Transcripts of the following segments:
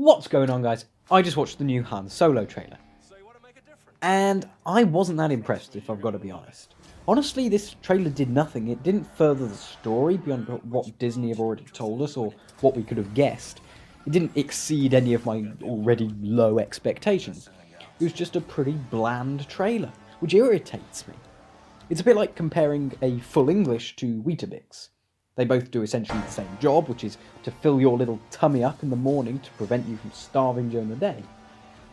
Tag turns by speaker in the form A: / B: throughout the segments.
A: What's going on, guys? I just watched the new Han Solo trailer, and I wasn't that impressed, if I've got to be honest. Honestly, this trailer did nothing. It didn't further the story beyond what Disney have already told us or what we could have guessed. It didn't exceed any of my already low expectations. It was just a pretty bland trailer, which irritates me. It's a bit like comparing a full English to Weetabix. They both do essentially the same job, which is to fill your little tummy up in the morning to prevent you from starving during the day.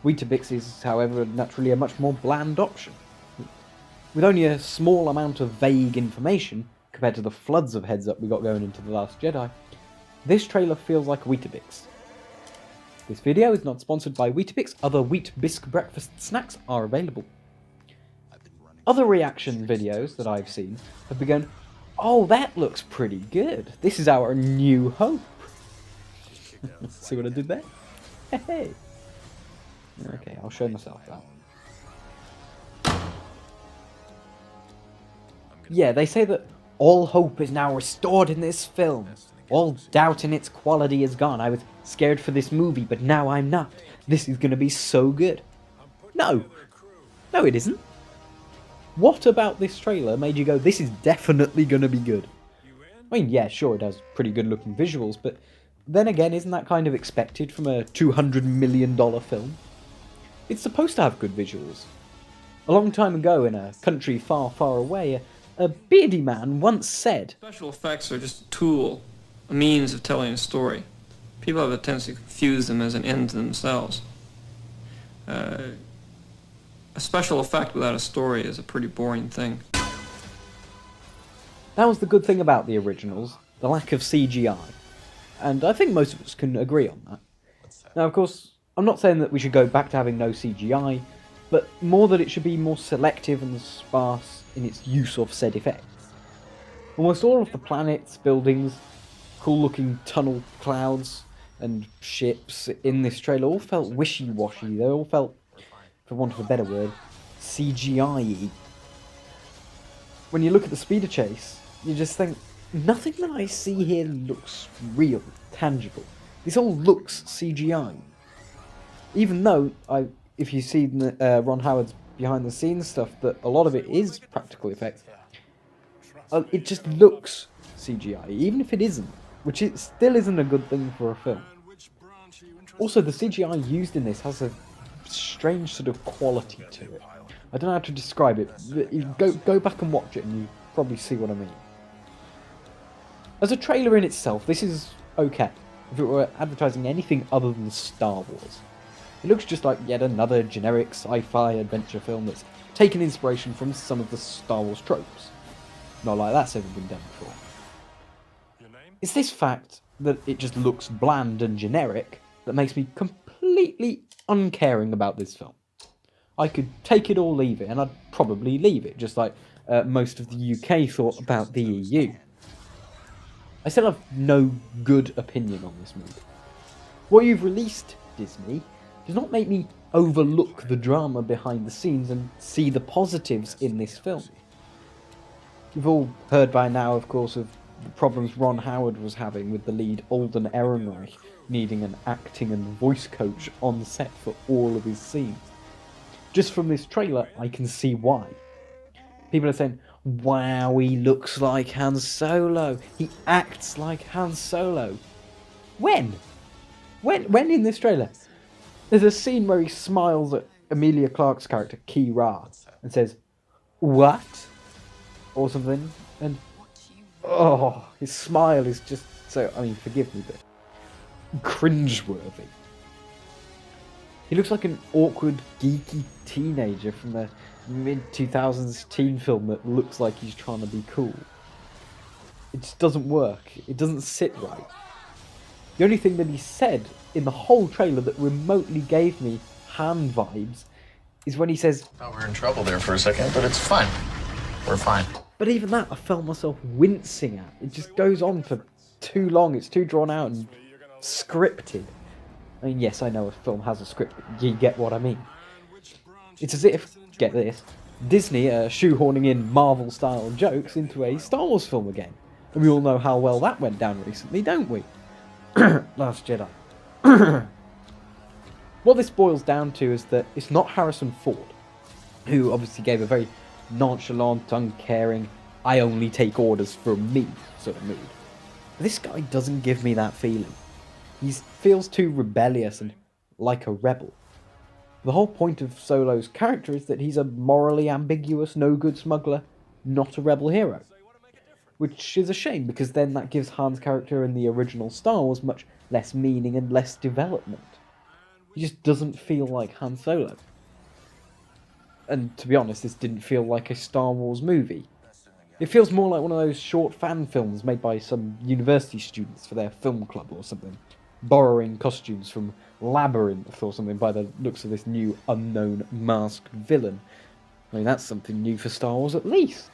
A: Weetabix is, however, naturally a much more bland option. With only a small amount of vague information, compared to the floods of heads-up we got going into The Last Jedi, this trailer feels like Weetabix. This video is not sponsored by Weetabix. Other wheat bisque breakfast snacks are available. Other reaction videos that I've seen have begun, "Oh, that looks pretty good. This is our new hope." See what I did there? Hey. Okay, I'll show myself that. Yeah, they say that all hope is now restored in this film. All doubt in its quality is gone. I was scared for this movie, but now I'm not. This is going to be so good. No. No, it isn't. What about this trailer made you go, this is definitely going to be good? I mean, yeah, sure, it has pretty good looking visuals, but then again, isn't that kind of expected from a $200 million film? It's supposed to have good visuals. A long time ago, in a country far, far away, a beardy man once said,
B: "Special effects are just a tool, a means of telling a story. People have a tendency to confuse them as an end to themselves. A special effect without a story is a pretty boring thing."
A: That was the good thing about the originals, the lack of CGI. And I think most of us can agree on that. Now, of course, I'm not saying that we should go back to having no CGI, but more that it should be more selective and sparse in its use of said effects. Almost all of the planets, buildings, cool-looking tunnel clouds, and ships in this trailer all felt wishy-washy. They all felt, for want of a better word, CGI-y. When you look at the speeder chase, you just think, nothing that I see here looks real, tangible. This all looks CGI. Even though, if you see Ron Howard's behind-the-scenes stuff, that a lot of it is practical effects, it just looks CGI, even if it isn't, which it still isn't a good thing for a film. Also, the CGI used in this has a strange sort of quality to it. I don't know how to describe it, but go back and watch it and you probably see what I mean. As a trailer in itself, this is okay, if it were advertising anything other than Star Wars. It looks just like yet another generic sci-fi adventure film that's taken inspiration from some of the Star Wars tropes. Not like that's ever been done before. It's this fact that it just looks bland and generic that makes me completely uncaring about this film. I could take it or leave it, and I'd probably leave it, just like most of the UK thought about the EU. I still have no good opinion on this movie. What you've released, Disney, does not make me overlook the drama behind the scenes and see the positives in this film. You've all heard by now, of course, of the problems Ron Howard was having with the lead Alden Ehrenreich needing an acting and voice coach on set for all of his scenes. Just from this trailer, I can see why. People are saying, wow, he looks like Han Solo. He acts like Han Solo. When? When in this trailer? There's a scene where he smiles at Emilia Clarke's character, Ki-Ra, and says, "What?" or something, and oh, his smile is just so, I mean, forgive me, but cringeworthy. He looks like an awkward, geeky teenager from the mid-2000s teen film that looks like he's trying to be cool. It just doesn't work. It doesn't sit right. The only thing that he said in the whole trailer that remotely gave me Han vibes is when he says,
C: "Thought we were in trouble there for a second, but it's fine. We're fine."
A: But even that I felt myself wincing at. It just goes on for too long. It's too drawn out and scripted. I mean, yes, I know a film has a script, but you get what I mean. It's as if, get this, Disney are shoehorning in Marvel-style jokes into a Star Wars film again. And we all know how well that went down recently, don't we? Last Jedi. What this boils down to is that it's not Harrison Ford, who obviously gave a very nonchalant, uncaring, I only take orders from me sort of mood. This guy doesn't give me that feeling. He feels too rebellious and like a rebel. The whole point of Solo's character is that he's a morally ambiguous, no-good smuggler, not a rebel hero. Which is a shame, because then that gives Han's character in the original Star Wars much less meaning and less development. He just doesn't feel like Han Solo. And to be honest, this didn't feel like a Star Wars movie. It feels more like one of those short fan films made by some university students for their film club or something, borrowing costumes from Labyrinth or something by the looks of this new unknown masked villain. I mean, that's something new for Star Wars at least.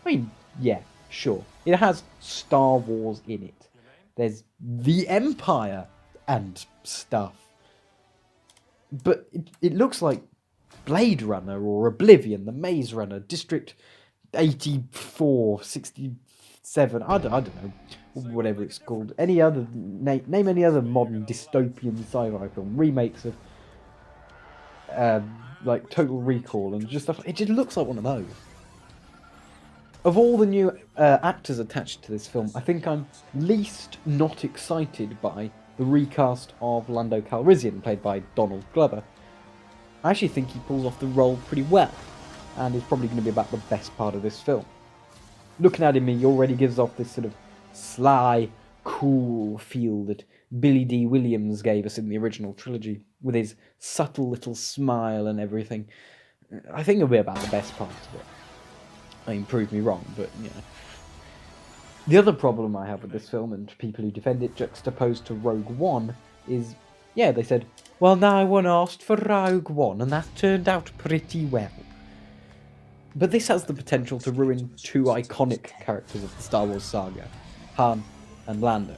A: I mean, yeah, sure. It has Star Wars in it. There's the Empire and stuff. But it looks like Blade Runner or Oblivion, the Maze Runner, District 84, 67, I don't know, whatever it's called. Any other, name any other modern dystopian sci-fi film, remakes of, like Total Recall and just stuff. It just looks like one of those. Of all the new actors attached to this film, I think I'm least not excited by the recast of Lando Calrissian, played by Donald Glover. I actually think he pulls off the role pretty well, and is probably going to be about the best part of this film. Looking at him, he already gives off this sort of sly, cool feel that Billy D. Williams gave us in the original trilogy, with his subtle little smile and everything. I think it'll be about the best part of it. I mean, prove me wrong, but, you know. The other problem I have with this film, and people who defend it juxtaposed to Rogue One, is, yeah, they said, well, no one asked for Rogue One, and that turned out pretty well. But this has the potential to ruin two iconic characters of the Star Wars saga, Han and Lando.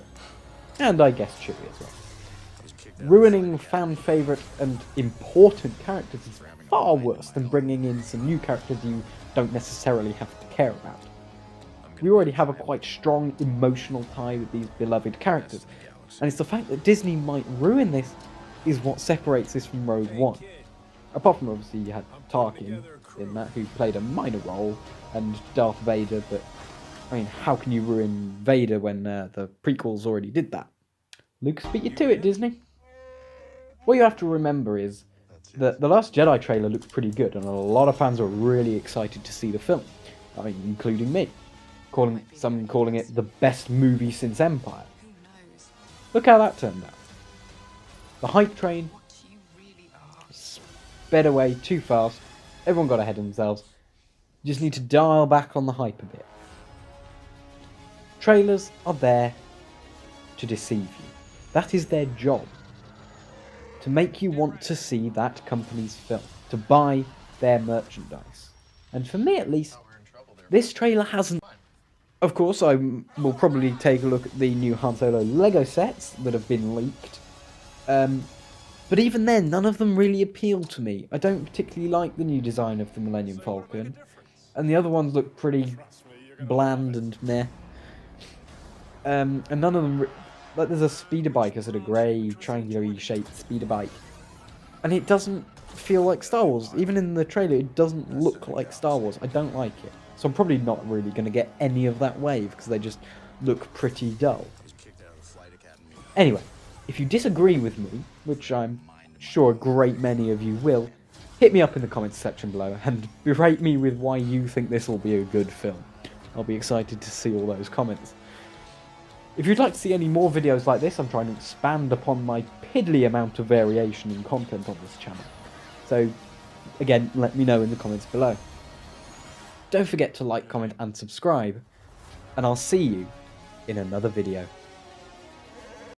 A: And I guess Chewie as well. Ruining fan-favourite and important characters is far worse than bringing in some new characters you don't necessarily have to care about. We already have a quite strong emotional tie with these beloved characters, and it's the fact that Disney might ruin this is what separates this from Rogue One. Apart from obviously you had Tarkin in that, who played a minor role, and Darth Vader, but I mean, how can you ruin Vader when the prequels already did that? Lucas beat you to it, Disney. What you have to remember is that The Last Jedi trailer looked pretty good, and a lot of fans were really excited to see the film. I mean, including me. Some calling it the best movie since Empire. Look how that turned out. The hype train sped away too fast. Everyone got ahead of themselves. You just need to dial back on the hype a bit. Trailers are there to deceive you. That is their job. To make you want to see that company's film. To buy their merchandise. And for me at least, this trailer hasn't. Of course, I will probably take a look at the new Han Solo Lego sets that have been leaked. But even then, none of them really appeal to me. I don't particularly like the new design of the Millennium Falcon. And the other ones look pretty bland and meh. And none of them... Like, there's a speeder bike, a sort of grey, triangular shaped speeder bike. And it doesn't feel like Star Wars. Even in the trailer, it doesn't look like Star Wars. I don't like it. So I'm probably not really going to get any of that wave, because they just look pretty dull. Anyway, if you disagree with me, which I'm sure a great many of you will, hit me up in the comments section below and berate me with why you think this will be a good film. I'll be excited to see all those comments. If you'd like to see any more videos like this, I'm trying to expand upon my piddly amount of variation in content on this channel. So, again, let me know in the comments below. Don't forget to like, comment and subscribe, and I'll see you in another video.